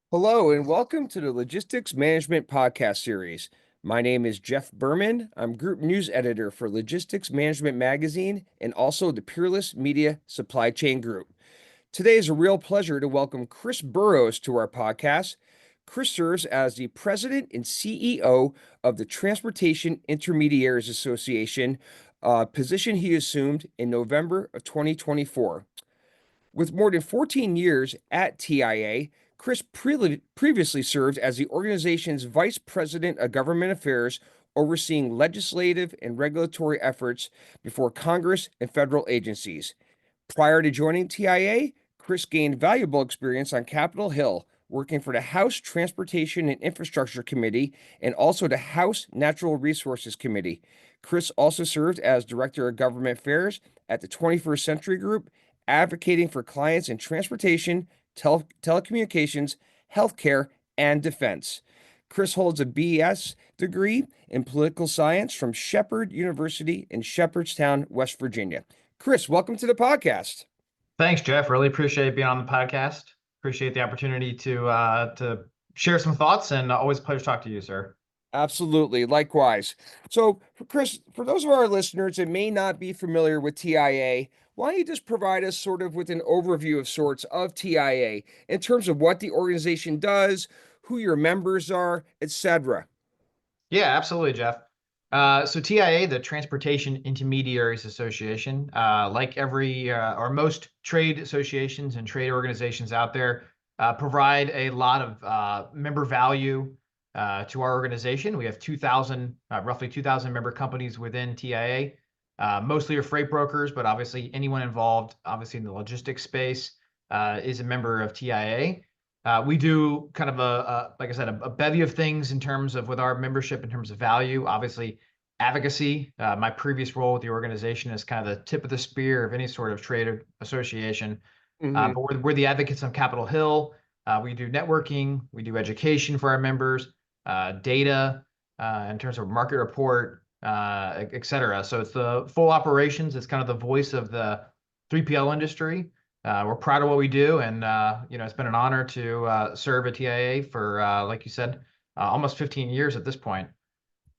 Hello, and welcome to the Logistics Management Podcast Series. My name is Jeff Berman. I'm Group News Editor for Logistics Management Magazine and also the Peerless Media Supply Chain Group. Today is a real pleasure to welcome Chris Burroughs to our podcast. Chris serves as the President and CEO of the Transportation Intermediaries Association, a position he assumed in November of 2024. With more than 14 years at TIA, Chris previously served as the organization's Vice President of Government Affairs, overseeing legislative and regulatory efforts before Congress and federal agencies. Prior to joining TIA, Chris gained valuable experience on Capitol Hill, working for the House Transportation and Infrastructure Committee and also the House Natural Resources Committee. Chris also served as Director of Government Affairs at the 21st Century Group, advocating for clients in transportation, telecommunications, healthcare, and defense. Chris holds a BS degree in political science from Shepherd University in Shepherdstown, West Virginia. Chris, welcome to the podcast. Thanks, Jeff. Really appreciate being on the podcast. Appreciate the opportunity to share some thoughts, and always a pleasure to talk to you, sir. Absolutely. Likewise. So, Chris, for those of our listeners that may not be familiar with TIA, why don't you just provide us sort of with an overview of sorts of TIA in terms of what the organization does, who your members are, etc. Yeah, absolutely, Jeff. So TIA, the Transportation Intermediaries Association, like every or most trade associations and trade organizations out there, provide a lot of member value to our organization. We have roughly 2,000 member companies within TIA. Mostly are freight brokers, but obviously anyone involved, obviously in the logistics space, is a member of TIA. We do kind of like I said, a bevy of things in terms of with our membership in terms of value. Obviously, advocacy. My previous role with the organization is kind of the tip of the spear of any sort of trade association. Mm-hmm. But we're the advocates on Capitol Hill. We do networking. We do education for our members, data in terms of market report, et cetera. So it's the full operations. It's kind of the voice of the 3PL industry. We're proud of what we do, and it's been an honor to serve at TIA for, like you said, almost 15 years at this point.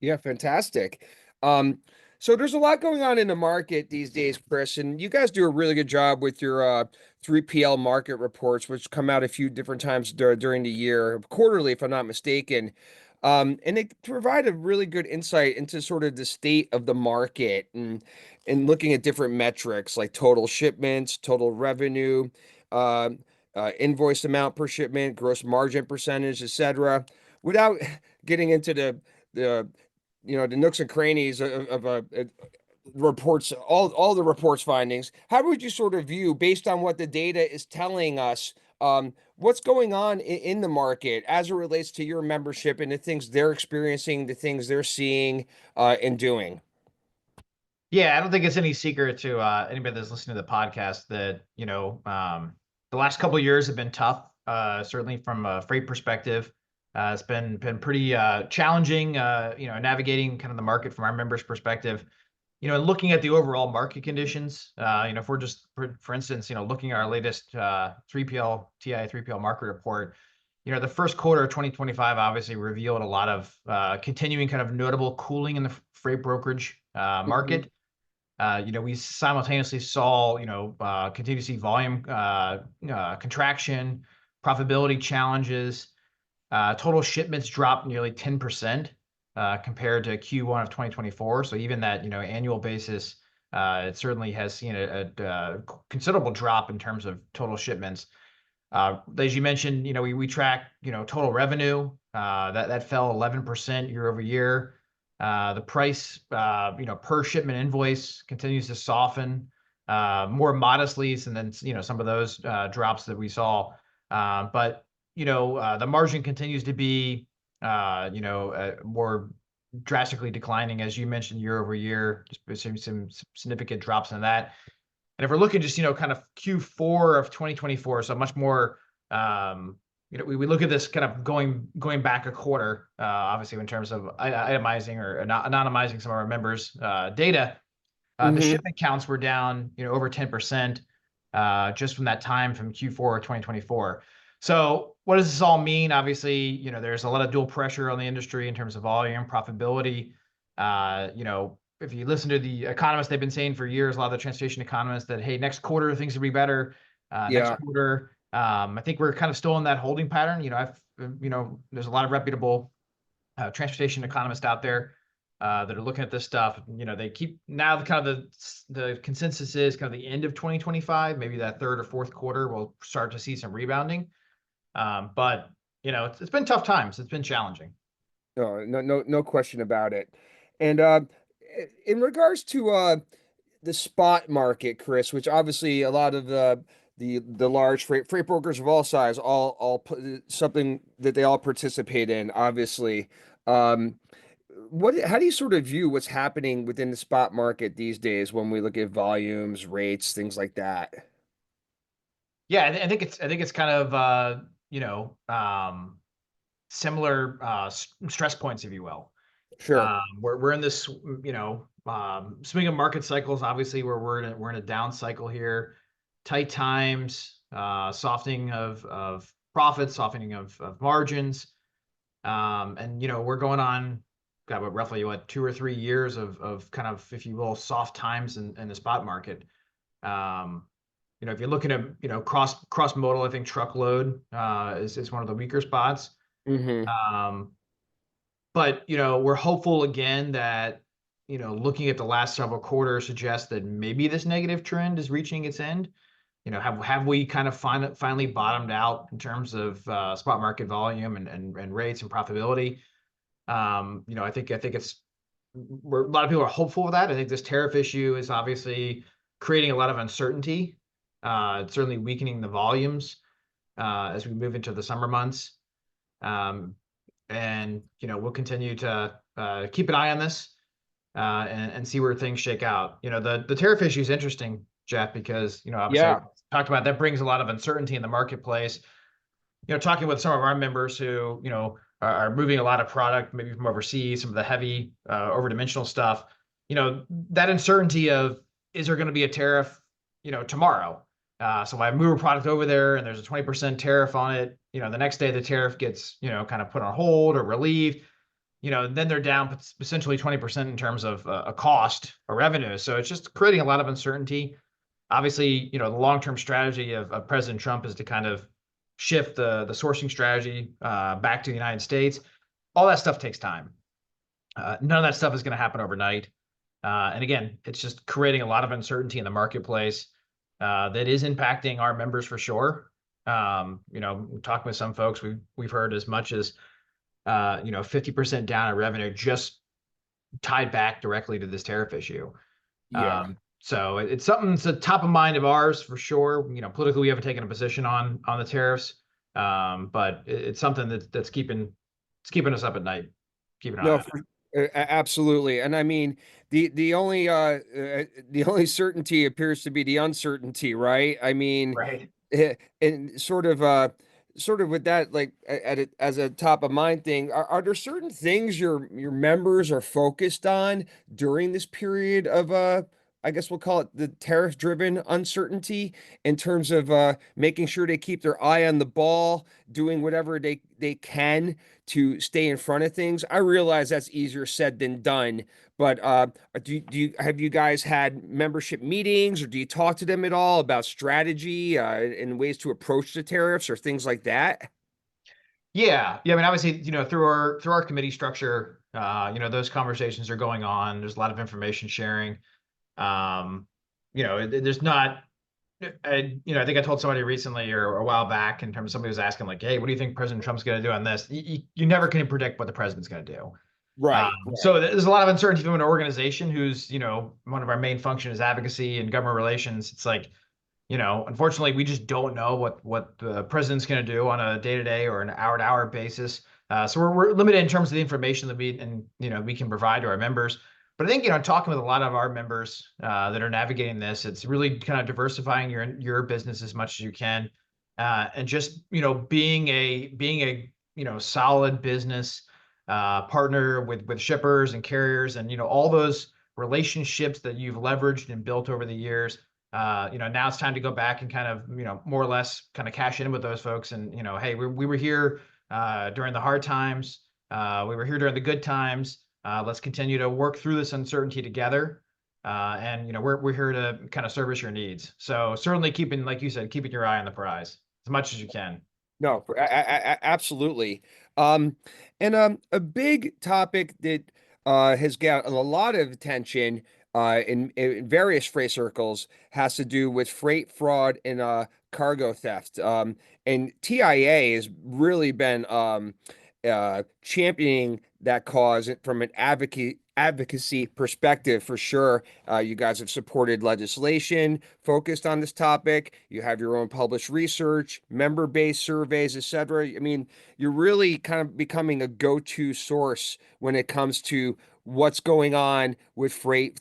Yeah, fantastic. Um, so there's a lot going on in the market these days, Chris, and you guys do a really good job with your 3PL market reports, which come out a few different times during the year, quarterly, if I'm not mistaken. And they provide a really good insight into sort of the state of the market and looking at different metrics like total shipments, total revenue, uh, invoice amount per shipment, gross margin percentage, etc. Without getting into the the nooks and crannies of reports, all the reports findings. How would you sort of view, based on what the data is telling us, what's going on in the market as it relates to your membership and the things they're experiencing, the things they're seeing and doing? Yeah, I don't think it's any secret to anybody that's listening to the podcast that the last couple of years have been tough. Certainly from a freight perspective, it's been pretty challenging. Navigating kind of the market from our members' perspective. And looking at the overall market conditions, if we're just, for instance, looking at our latest 3PL, TI 3PL market report, the first quarter of 2025 obviously revealed a lot of continuing kind of notable cooling in the freight brokerage Mhm. market. We simultaneously saw, continue to see volume contraction, profitability challenges. Total shipments dropped nearly 10% compared to Q1 of 2024. So even that, annual basis, it certainly has seen a considerable drop in terms of total shipments. As you mentioned, we track, total revenue that fell 11% year over year. The price, per shipment invoice continues to soften more modestly, and then some of those drops that we saw. But the margin continues to be more drastically declining, as you mentioned, year over year. Just some significant drops in that. And if we're looking just kind of Q4 of 2024, so much more. We look at this kind of going back a quarter, obviously in terms of itemizing or anonymizing some of our members' data. The Hmm. shipment counts were down, over 10%, just from that time from Q4 of 2024. So what does this all mean? Obviously, there's a lot of dual pressure on the industry in terms of volume, profitability. If you listen to the economists, they've been saying for years, a lot of the transportation economists, that, hey, next quarter things will be better. Next Yeah. quarter, I think we're kind of still in that holding pattern. There's a lot of reputable transportation economists out there that are looking at this stuff. They keep now the kind of the consensus is kind of the end of 2025, maybe that third or fourth quarter, we'll start to see some rebounding. But it's been tough times. It's been challenging. No question about it. And in regards to the spot market, Chris, which obviously a lot of the large freight brokers of all size all put something that they all participate in, obviously. Um, how do you sort of view what's happening within the spot market these days when we look at volumes, rates, things like that? Yeah, I think it's kind of similar stress points, if you will. Sure. We're in this swing of market cycles, obviously, where we're in a down cycle here, tight times, softening of profits, softening of margins. And we're going on, got roughly 2 or 3 years of kind of, if you will, soft times in the spot market. If you're looking at cross modal, I think truckload is one of the weaker spots. Hmm. Um, but we're hopeful again that looking at the last several quarters suggests that maybe this negative trend is reaching its end. Have we kind of finally bottomed out in terms of spot market volume and rates and profitability? I think a lot of people are hopeful of that. I think this tariff issue is obviously creating a lot of uncertainty. It's certainly weakening the volumes as we move into the summer months. Um, and we'll continue to keep an eye on this and see where things shake out. The tariff issue is interesting, Jeff, because obviously I Yeah. talked about that brings a lot of uncertainty in the marketplace. Talking with some of our members who are moving a lot of product, maybe from overseas, some of the heavy overdimensional stuff. That uncertainty of, is there going to be a tariff tomorrow? So if I move a product over there and there's a 20% tariff on it, the next day the tariff gets kind of put on hold or relieved, then they're down essentially 20% in terms of a cost or revenue. So it's just creating a lot of uncertainty. Obviously, the long-term strategy of President Trump is to kind of shift the sourcing strategy back to the United States. All that stuff takes time. None of that stuff is going to happen overnight. And again, it's just creating a lot of uncertainty in the marketplace that is impacting our members for sure. Talking with some folks, we've heard as much as 50% down in revenue just tied back directly to this tariff issue. Yeah. So it's something that's a top of mind of ours for sure. Politically, we haven't taken a position on the tariffs, but it's something that's keeping us up at night, keeping an eye No, on it. absolutely. And I mean, the only certainty appears to be the uncertainty, right? I mean, Right. and sort of with that, like as a top of mind thing, are there certain things your members are focused on during this period of I guess we'll call it the tariff driven uncertainty, in terms of making sure they keep their eye on the ball, doing whatever they can to stay in front of things? I realize that's easier said than done, but do you have you guys had membership meetings, or do you talk to them at all about strategy and ways to approach the tariffs or things like that? Yeah. I mean, obviously, through our committee structure, those conversations are going on. There's a lot of information sharing. Um, there's not. I think I told somebody recently or a while back, in terms of somebody was asking like, "Hey, what do you think President Trump's going to do on this?" You never can predict what the president's going to do. Right. So there's a lot of uncertainty from an organization who's, one of our main function is advocacy and government relations. It's like, unfortunately, we just don't know what the president's going to do on a day-to-day or an hour-to-hour basis. So we're limited in terms of the information that we can provide to our members. But I think, talking with a lot of our members that are navigating this, it's really kind of diversifying your business as much as you can, and just being a solid business partner with shippers and carriers, and all those relationships that you've leveraged and built over the years. Now it's time to go back and kind of, more or less kind of cash in with those folks. And, hey, we were here during the hard times. We were here during the good times. Let's continue to work through this uncertainty together. And we're here to kind of service your needs. So certainly keeping, like you said, keeping your eye on the prize as much as you can. No, absolutely. Um, and a big topic that has gotten a lot of attention in various freight circles has to do with freight fraud and cargo theft. And TIA has really been championing that cause from an advocacy perspective for sure. You guys have supported legislation focused on this topic. You have your own published research, member-based surveys, etc. I mean, you're really kind of becoming a go-to source when it comes to what's going on with freight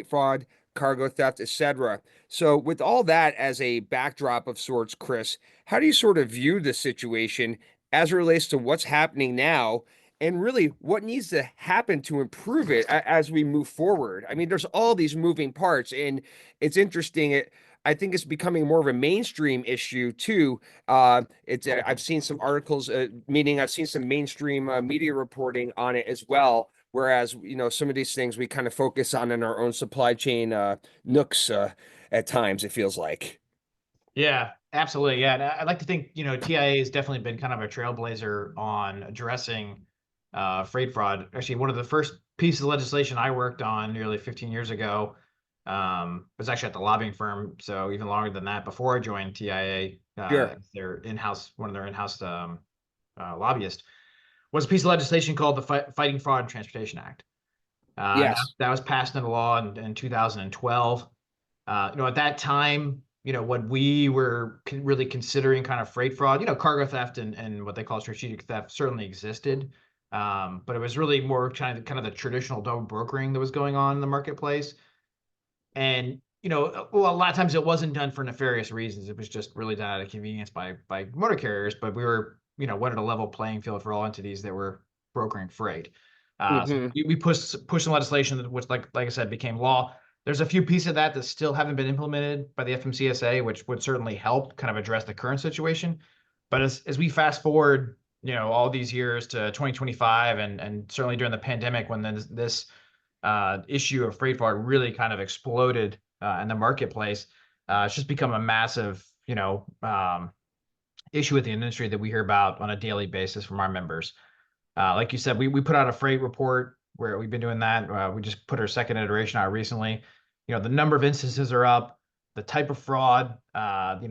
fraud, cargo theft, etc. So, with all that as a backdrop of sorts, Chris, how do you sort of view the situation as it relates to what's happening now? And really, what needs to happen to improve it as we move forward? I mean, there's all these moving parts, and it's interesting. I think it's becoming more of a mainstream issue too. I've seen some articles, meaning I've seen some mainstream media reporting on it as well. Whereas, some of these things we kind of focus on in our own supply chain nooks at times, it feels like. Yeah, absolutely. Yeah. And I'd like to think, TIA has definitely been kind of a trailblazer on addressing freight fraud. Actually, one of the first pieces of legislation I worked on nearly 15 years ago was actually at the lobbying firm. So even longer than that, before I joined TIA, Sure. one of their in-house lobbyists, was a piece of legislation called the Fighting Fraud and Transportation Act. Yes. That was passed into law in 2012. At that time, when we were really considering kind of freight fraud, cargo theft and what they call strategic theft certainly existed. But it was really more kind of the traditional double brokering that was going on in the marketplace. And, well, a lot of times it wasn't done for nefarious reasons. It was just really done out of convenience by motor carriers. But we were, wanted a level playing field for all entities that were brokering freight. So Hmm. we pushed some legislation, which, like I said, became law. There's a few pieces of that still haven't been implemented by the FMCSA, which would certainly help kind of address the current situation. But as we fast forward, all these years to 2025, and certainly during the pandemic, when this issue of freight fraud really kind of exploded in the marketplace, it's just become a massive, issue with the industry that we hear about on a daily basis from our members. Like you said, we put out a freight report where we've been doing that. We just put our second iteration out recently. The number of instances are up. The type of fraud,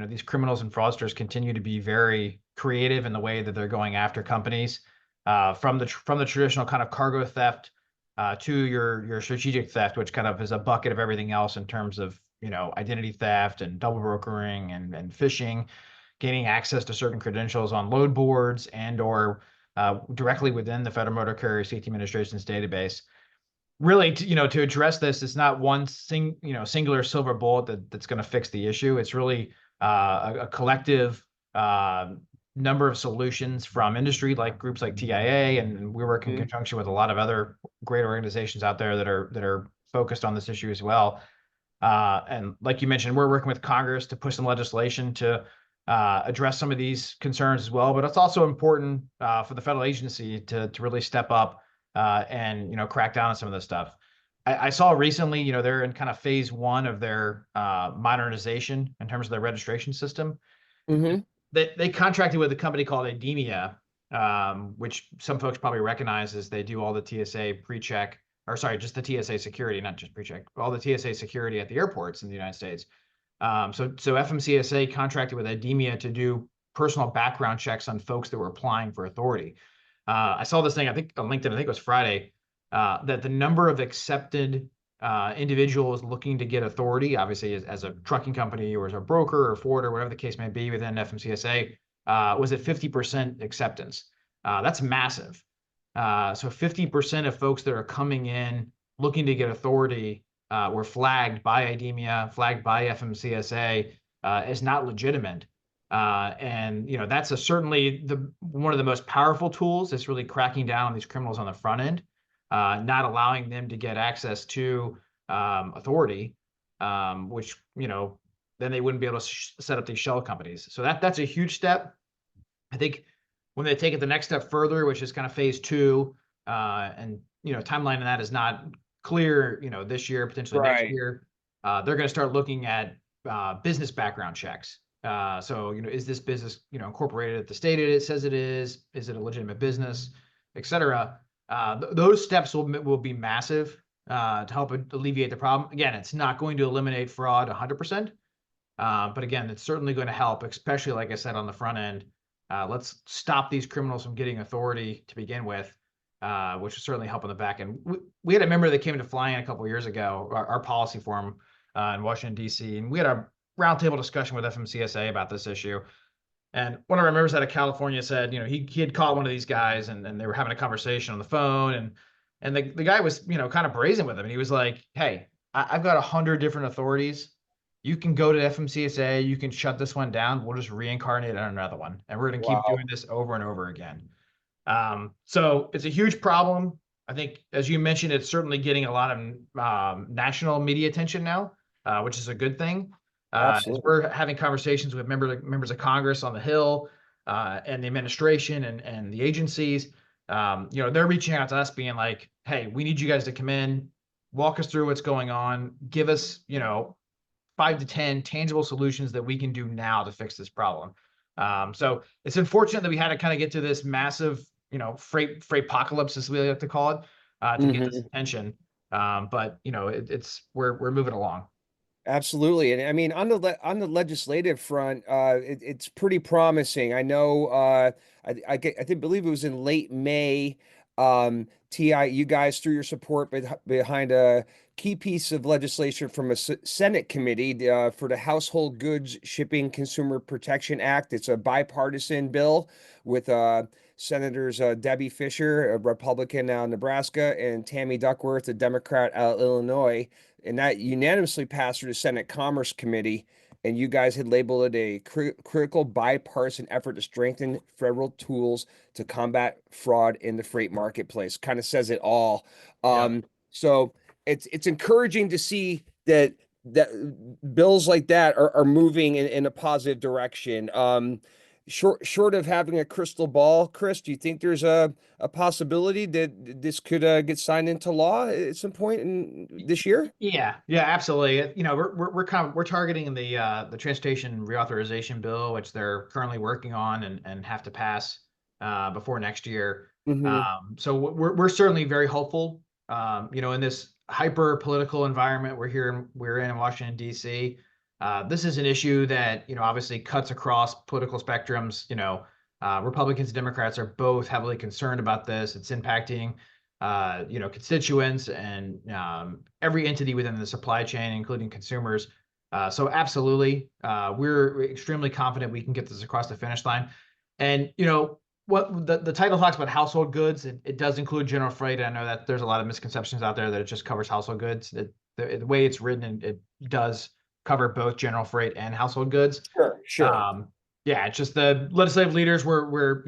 these criminals and fraudsters continue to be very creative in the way that they're going after companies, from the traditional kind of cargo theft to your strategic theft, which kind of is a bucket of everything else in terms of identity theft and double brokering and phishing, gaining access to certain credentials on load boards and or directly within the Federal Motor Carrier Safety Administration's database. Really, to address this, it's not one singular silver bullet that's going to fix the issue. It's really a collective number of solutions from industry, like groups like TIA, and we work in conjunction with a lot of other great organizations out there that are focused on this issue as well. And like you mentioned, we're working with Congress to push some legislation to address some of these concerns as well. But it's also important for the federal agency to really step up and crack down on some of this stuff. I saw recently, they're in kind of phase one of their modernization in terms of their registration system. Hmm. They contracted with a company called Idemia, which some folks probably recognize as they do all the TSA pre-check, or sorry, just the TSA security, not just pre-check, all the TSA security at the airports in the United States. So FMCSA contracted with Idemia to do personal background checks on folks that were applying for authority. I saw this thing, I think on LinkedIn, I think it was Friday, that the number of accepted individuals looking to get authority, obviously as a trucking company or as a broker or forwarder, whatever the case may be within FMCSA, was at 50% acceptance. That's massive. So 50% of folks that are coming in looking to get authority were flagged by IDEMIA, flagged by FMCSA as not legitimate. And that's certainly one of the most powerful tools. It's really cracking down on these criminals on the front end, not allowing them to get access to authority. which, then they wouldn't be able to set up these shell companies. So that's a huge step. I think when they take it the next step further, which is kind of phase two, and timeline of that is not clear, this year, potentially next Right. year, they're going to start looking at business background checks. So, is this business, incorporated at the state it says it is? Is it a legitimate business, et cetera? Those steps will be massive to help alleviate the problem. Again, it's not going to eliminate fraud 100%. But again, it's certainly going to help, especially like I said on the front end. Let's stop these criminals from getting authority to begin with, which will certainly help on the back end. We had a member that came to Fly-In a couple of years ago, our policy forum in Washington, D.C., and we had a roundtable discussion with FMCSA about this issue. And one of our members out of California said, he had caught one of these guys, and they were having a conversation on the phone, and the guy was, kind of brazen with him, and he was like, "Hey, I've got 100 different authorities. You can go to FMCSA, you can shut this one down. We'll just reincarnate on another one, and we're going to keep doing Wow. this over and over again." So it's a huge problem. I think, as you mentioned, it's certainly getting a lot of national media attention now, which is a good thing. As Absolutely. we're having conversations with members of Congress on the Hill, and the administration and the agencies, they're reaching out to us being like, "Hey, we need you guys to come in, walk us through what's going on, give us, 5 to 10 tangible solutions that we can do now to fix this problem." So it's unfortunate that we had to kind of get to this massive, freight apocalypse, as we like to call it, to get this Hmm. attention. But we're moving along. Absolutely. And I mean, on on the legislative front, it's pretty promising. I know, I think believe it was in late May, TI, you guys threw your support behind a key piece of legislation from a Senate committee, for the Household Goods Shipping Consumer Protection Act. It's a bipartisan bill with Senators Debbie Fisher, a Republican out of Nebraska, and Tammy Duckworth, a Democrat out of Illinois, and that unanimously passed through the Senate Commerce Committee. And you guys had labeled it a critical bipartisan effort to strengthen federal tools to combat fraud in the freight marketplace. Kind of says it all. Yeah. So it's encouraging to see that bills like that are moving in a positive direction. Short of having a crystal ball, Chris, do you think there's a possibility that this could get signed into law at some point in this year? Yeah, absolutely. We're targeting the transportation reauthorization bill, which they're currently working on and have to pass before next year. Hmm. So we're certainly very hopeful. In this hyper political environment we're in Washington, D.C. This is an issue that obviously cuts across political spectrums. Republicans and Democrats are both heavily concerned about this. It's impacting constituents and every entity within the supply chain, including consumers. So absolutely, we're extremely confident we can get this across the finish line. And what the title talks about household goods. It does include general freight. I know that there's a lot of misconceptions out there that it just covers household goods. The way it's written, it does cover both general freight and household goods. Sure, sure. Um, yeah, it's just the legislative leaders were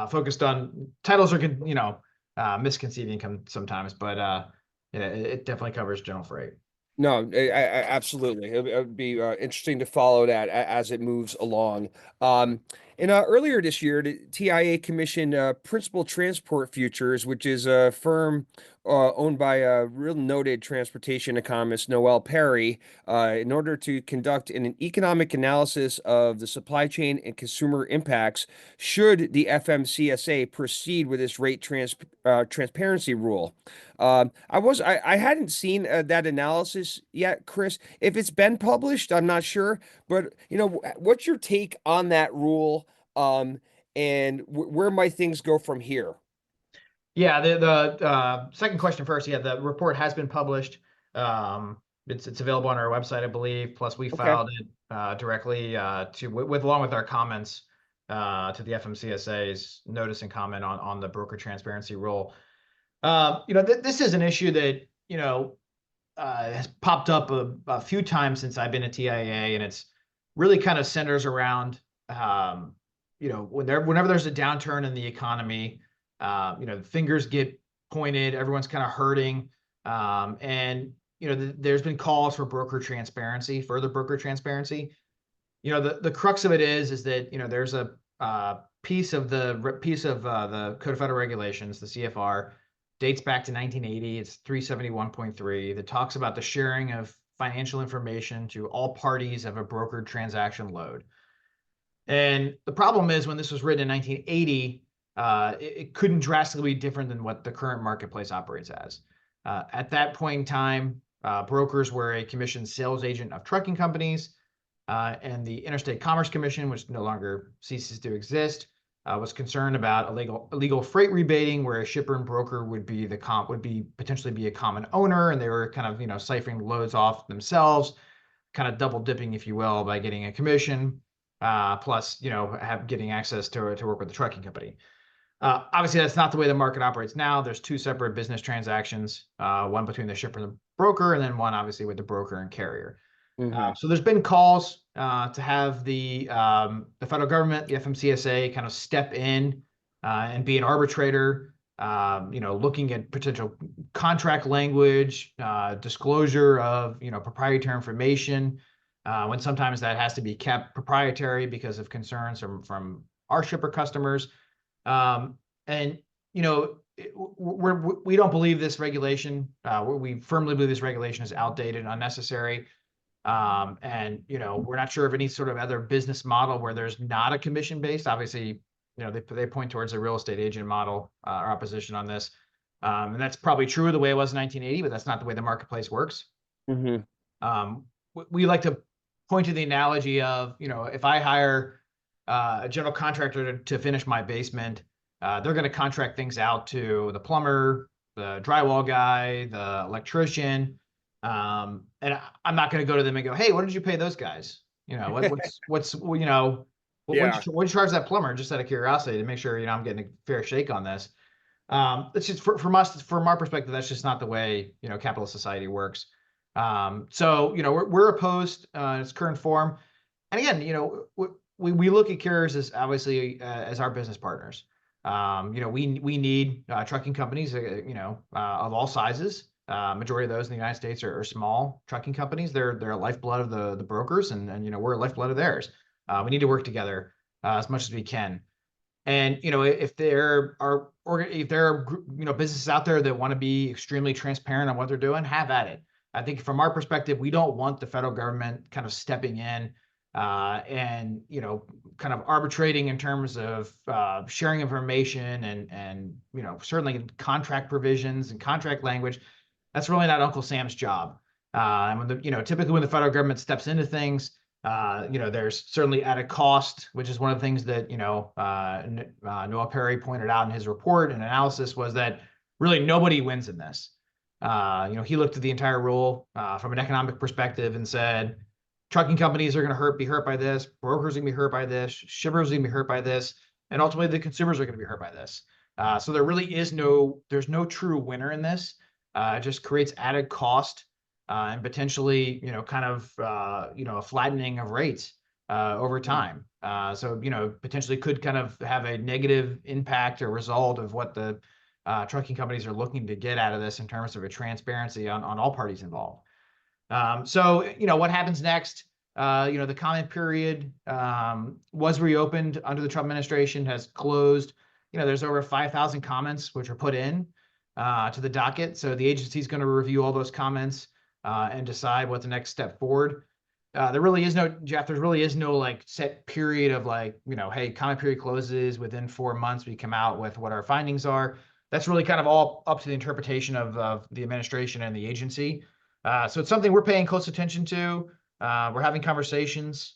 focused on titles are misconceiving sometimes, but yeah, it definitely covers general freight. No, absolutely. It would be interesting to follow that as it moves along. Um, and earlier this year, the TIA commissioned Principal Transport Futures, which is a firm owned by a real noted transportation economist, Noel Perry, in order to conduct an economic analysis of the supply chain and consumer impacts should the FMCSA proceed with this rate transparency rule. I hadn't seen that analysis yet, Chris. If it's been published, I'm not sure, but what's your take on that rule? And where might things go from here? Yeah, the second question first. Yeah, the report has been published. It's available on our website, I believe. Plus, we Okay. filed it directly along with our comments to the FMCSA's notice and comment on the broker transparency rule. This is an issue that has popped up a few times since I've been at TIA, and it's really kind of centers around whenever there's a downturn in the economy, fingers get pointed, everyone's kind of hurting, and there's been calls for broker transparency, further broker transparency. The crux of it is that there's a piece of the Code of Federal Regulations, the CFR, dates back to 1980. It's 371.3 that talks about the sharing of financial information to all parties of a brokered transaction load. And the problem is when this was written in 1980, it couldn't drastically be different than what the current marketplace operates as. At that point in time, brokers were a commissioned sales agent of trucking companies, and the Interstate Commerce Commission, which no longer ceases to exist, was concerned about illegal freight rebating, where a shipper and broker would potentially be a common owner, and they were kind of siphoning loads off themselves, kind of double dipping, if you will, by getting a commission, plus getting access to work with the trucking company. Obviously, that's not the way the market operates now. There's two separate business transactions, one between the shipper and the broker, and then one obviously with the broker and carrier. So there's been calls to have the federal government, the FMCSA, kind of step in and be an arbitrator, looking at potential contract language, disclosure of proprietary information, when sometimes that has to be kept proprietary because of concerns from our shipper customers. And we don't believe this regulation. We firmly believe this regulation is outdated and unnecessary. And we're not sure of any sort of other business model where there's not a commission based. Obviously, they point towards a real estate agent model, or opposition on this. And that's probably true the way it was in 1980, but that's not the way the marketplace works. We like to point to the analogy of, if I hire a general contractor to finish my basement, they're going to contract things out to the plumber, the drywall guy, the electrician. And I'm not going to go to them and go, "Hey, what did you pay those guys? What'd you charge that plumber?" Just out of curiosity to make sure I'm getting a fair shake on this. It's just from our perspective, that's just not the way capitalist society works. So we're opposed in its current form. And again, we look at carriers as obviously as our business partners. We need trucking companies, of all sizes. Majority of those in the United States are small trucking companies. They're a lifeblood of the brokers, and we're a lifeblood of theirs. We need to work together as much as we can. And if there are businesses out there that want to be extremely transparent on what they're doing, have at it. I think from our perspective, we don't want the federal government kind of stepping in and kind of arbitrating in terms of sharing information and certainly contract provisions and contract language. That's really not Uncle Sam's job. And when typically when the federal government steps into things, there's certainly added cost, which is one of the things that Noah Perry pointed out in his report and analysis, was that really nobody wins in this. He looked at the entire rule from an economic perspective and said, trucking companies are going to be hurt by this, brokers are going to be hurt by this, shippers are going to be hurt by this, and ultimately the consumers are going to be hurt by this. So there's no true winner in this. It just creates added cost and potentially, a flattening of rates over time. So potentially could kind of have a negative impact or result of what the trucking companies are looking to get out of this in terms of a transparency on all parties involved. So what happens next? The comment period was reopened under the Trump administration, has closed. There's over 5,000 comments which are put in to the docket. So the agency is going to review all those comments and decide what the next step forward. There really is no, Jeff, there really is no like set period of hey, comment period closes within 4 months. We come out with what our findings are. That's really kind of all up to the interpretation of the administration and the agency. So it's something we're paying close attention to. We're having conversations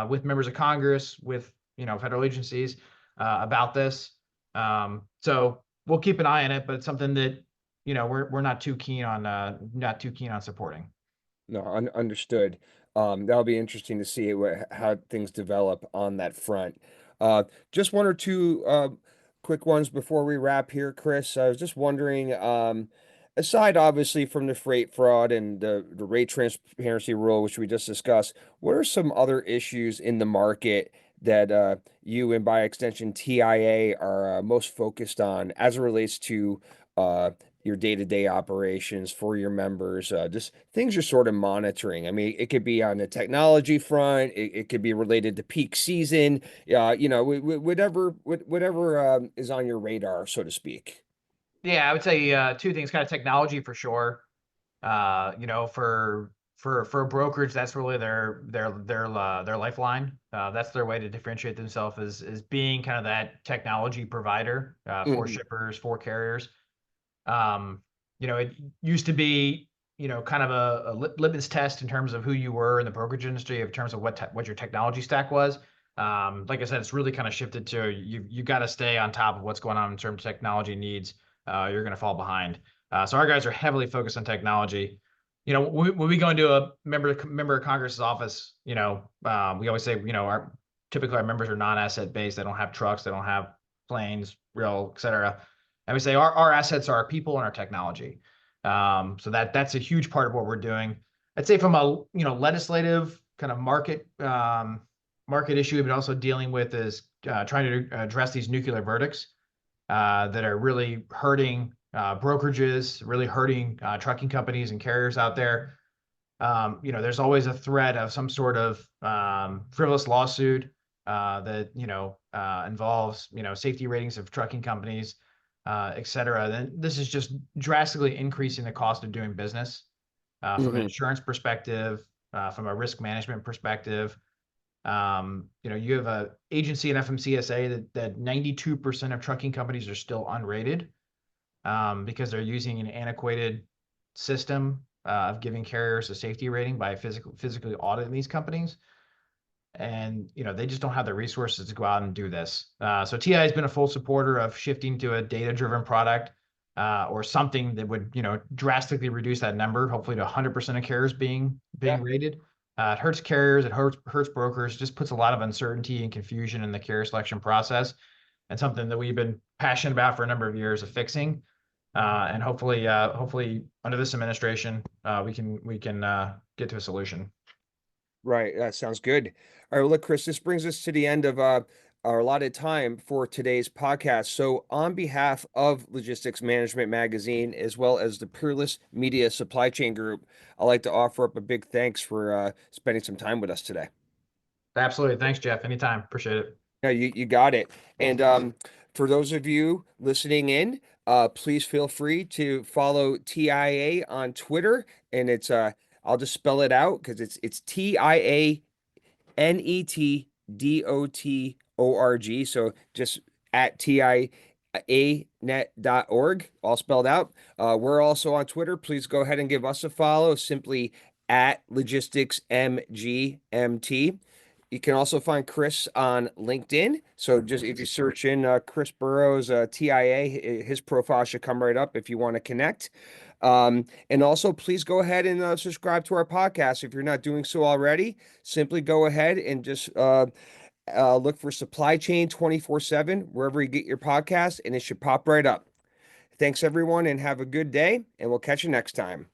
with members of Congress, with federal agencies about this. So we'll keep an eye on it, but it's something that we're not too keen on supporting. No, understood. That'll be interesting to see how things develop on that front. Just one or two quick ones before we wrap here, Chris. I was just wondering, aside obviously from the freight fraud and the rate transparency rule, which we just discussed, what are some other issues in the market that you and by extension TIA are most focused on as it relates to your day-to-day operations for your members, just things you're sort of monitoring. I mean, it could be on the technology front, it could be related to peak season, whatever is on your radar, so to speak. Yeah, I would say two things, kind of technology for sure. For a brokerage, that's really their lifeline. That's their way to differentiate themselves is being kind of that technology provider for Mhm. shippers, for carriers. Um, it used to be, kind of a litmus test in terms of who you were in the brokerage industry, in terms of what your technology stack was. Like I said, it's really kind of shifted to you got to stay on top of what's going on in terms of technology needs. You're going to fall behind. So our guys are heavily focused on technology. When we go into a member of Congress's office, we always say, typically our members are non-asset based. They don't have trucks. They don't have planes, rail, et cetera. And we say our assets are our people and our technology. So that's a huge part of what we're doing. I'd say from a legislative kind of market issue, we've been also dealing with is trying to address these nuclear verdicts that are really hurting brokerages, really hurting trucking companies and carriers out there. There's always a threat of some sort of frivolous lawsuit that involves safety ratings of trucking companies, et cetera. Then this is just drastically increasing the cost of doing business from an Mhm. insurance perspective, from a risk management perspective. You have a agency in FMCSA that 92% of trucking companies are still unrated because they're using an antiquated system of giving carriers a safety rating by physically auditing these companies. And they just don't have the resources to go out and do this. So TI has been a full supporter of shifting to a data-driven product or something that would drastically reduce that number, hopefully to 100% of carriers being Yeah. rated. It hurts carriers, it hurts brokers, just puts a lot of uncertainty and confusion in the carrier selection process, and something that we've been passionate about for a number of years of fixing. And hopefully under this administration, we can get to a solution. Right. That sounds good. All right. Well, look, Chris, this brings us to the end of our allotted time for today's podcast. So, on behalf of Logistics Management Magazine, as well as the Peerless Media Supply Chain Group, I'd like to offer up a big thanks for spending some time with us today. Absolutely. Thanks, Jeff. Anytime. Appreciate it. Yeah, you got it. And for those of you listening in, please feel free to follow TIA on Twitter, and I'll just spell it out because it's TIA NETDOTORG. So just at TIAnet.org, all spelled out. We're also on Twitter. Please go ahead and give us a follow, simply at Logistics MGMT. You can also find Chris on LinkedIn. So just if you search in Chris Burroughs, TIA, his profile should come right up if you want to connect. And also, please go ahead and subscribe to our podcast if you're not doing so already. Simply go ahead and just look for Supply Chain 24/7 wherever you get your podcast, and it should pop right up. Thanks, everyone, and have a good day, and we'll catch you next time.